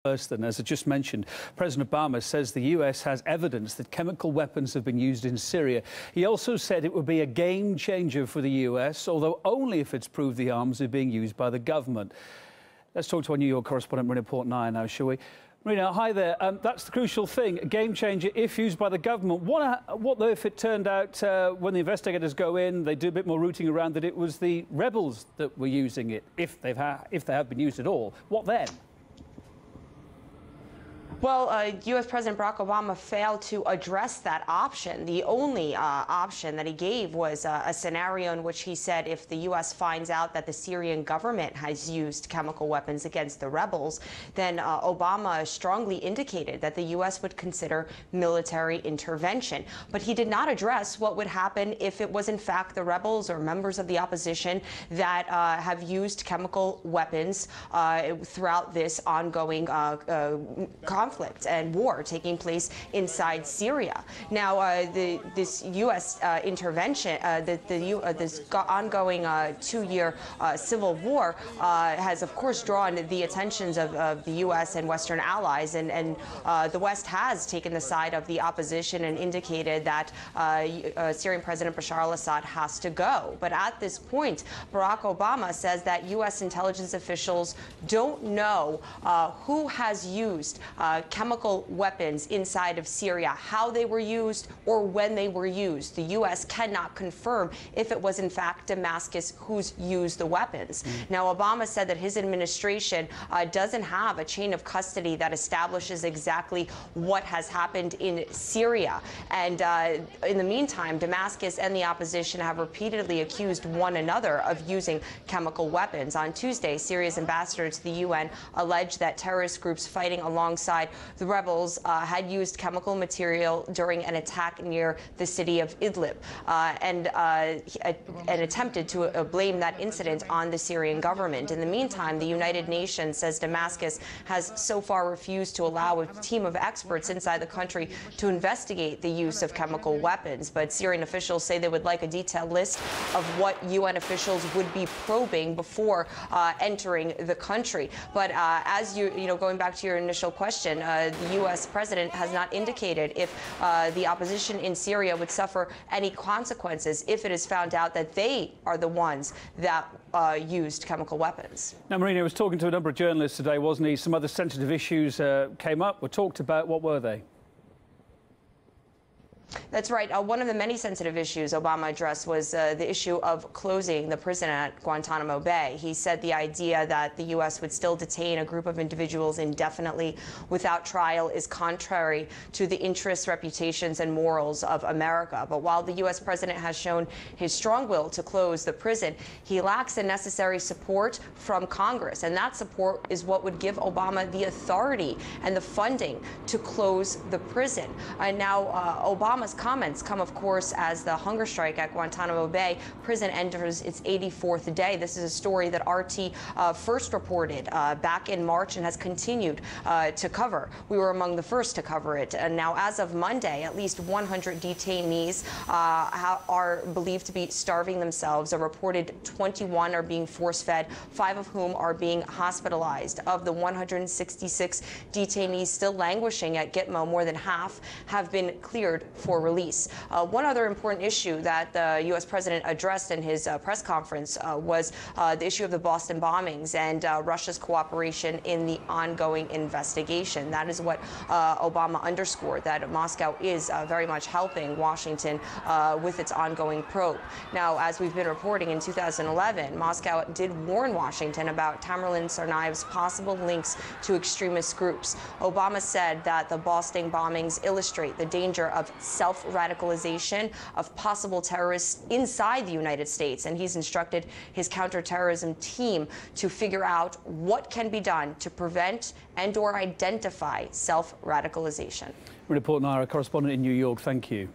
Worse than, as I just mentioned, President Obama says the US has evidence that chemical weapons have been used in Syria. He also said it would be a game changer for the US, although only if it's proved the arms are being used by the government. Let's talk to our New York correspondent, Marina Portnaya, now, shall we? Marina, hi there. That's the crucial thing, a game changer if used by the government. What though if it turned out when the investigators go in, they do a bit more rooting around, that it was the rebels that were using it, if they have been used at all? What then? Well, U.S. President Barack Obama failed to address that option. The only option that he gave was a scenario in which he said if the U.S. finds out that the Syrian government has used chemical weapons against the rebels, then Obama strongly indicated that the U.S. would consider military intervention. But he did not address what would happen if it was in fact the rebels or members of the opposition that have used chemical weapons throughout this ongoing conflict and war taking place inside Syria. Now, this U.S. intervention, this ongoing two-year civil war has, of course, drawn the attentions of the U.S. and Western allies, and the West has taken the side of the opposition and indicated that Syrian President Bashar al-Assad has to go. But at this point, Barack Obama says that U.S. intelligence officials don't know who has used chemical weapons inside of Syria, how they were used or when they were used. The U.S. cannot confirm if it was in fact Damascus who's used the weapons. Now, Obama said that his administration doesn't have a chain of custody that establishes exactly what has happened in Syria. And in the meantime, Damascus and the opposition have repeatedly accused one another of using chemical weapons. On Tuesday, Syria's ambassador to the UN alleged that terrorist groups fighting alongside the rebels had used chemical material during an attack near the city of Idlib and attempted to blame that incident on the Syrian government. In the meantime, the United Nations says Damascus has so far refused to allow a team of experts inside the country to investigate the use of chemical weapons. But Syrian officials say they would like a detailed list of what UN officials would be probing before entering the country. But as going back to your initial question, the U.S. president has not indicated if the opposition in Syria would suffer any consequences if it is found out that they are the ones that used chemical weapons. Now, Marina was talking to a number of journalists today, wasn't he? Some other sensitive issues came up, were talked about. What were they? That's right. One of the many sensitive issues Obama addressed was the issue of closing the prison at Guantanamo Bay. He said the idea that the U.S. would still detain a group of individuals indefinitely without trial is contrary to the interests, reputations, and morals of America. But while the U.S. president has shown his strong will to close the prison, he lacks the necessary support from Congress. And that support is what would give Obama the authority and the funding to close the prison. Now, Obama's comments come, of course, as the hunger strike at Guantanamo Bay prison enters its 84th day. This is a story that RT first reported back in March and has continued to cover. We were among the first to cover it. And now, as of Monday, at least 100 detainees are believed to be starving themselves. A reported 21 are being force-fed, 5 of whom are being hospitalized. Of the 166 detainees still languishing at Gitmo, more than half have been cleared for release. One other important issue that the U.S. president addressed in his press conference was the issue of the Boston bombings and Russia's cooperation in the ongoing investigation. That is what Obama underscored, that Moscow is very much helping Washington with its ongoing probe. Now, as we've been reporting, in 2011, Moscow did warn Washington about Tamerlan Tsarnaev's possible links to extremist groups. Obama said that the Boston bombings illustrate the danger of self-radicalization of possible terrorists inside the United States, and he's instructed his counterterrorism team to figure out what can be done to prevent and/or identify self-radicalization. Marina Portnaya, correspondent in New York. Thank you.